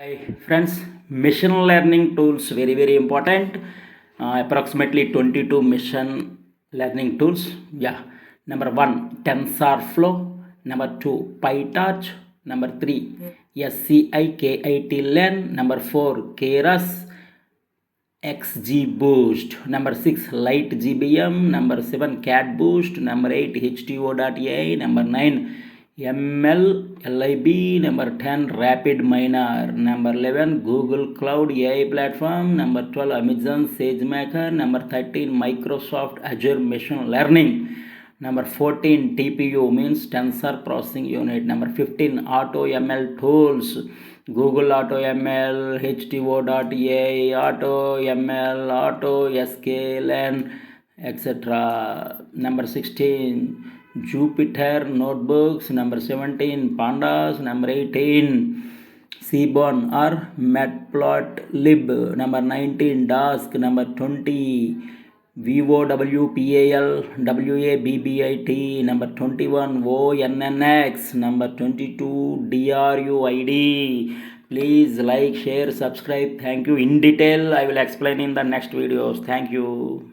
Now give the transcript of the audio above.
Hi friends, machine learning tools very important. Approximately 22 machine learning tools. Yeah, number 1 TensorFlow, number 2 PyTorch, number 3 SCIKIT-learn, number 4 Keras, XGBoost, number 6 LightGBM, number 7 CatBoost, number 8 HTO.ai, number 9 MLLIB, number 10 RapidMiner, number 11 Google Cloud AI Platform, number 12 Amazon SageMaker, number 13 Microsoft Azure Machine Learning, number 14 TPU means Tensor Processing Unit, number 15 AutoML Tools, Google AutoML, HTO.ai, AutoML, AutoSKLN, etc. Number 16 Jupyter Notebooks, number 17 Pandas, number 18 Seaborn or Matplotlib, number 19 Dask, number 20 VOWPAL WABBIT, number 21 ONNX, number 22 DRUID. Please like, share, subscribe. Thank you. In detail I will explain in the next videos. Thank you.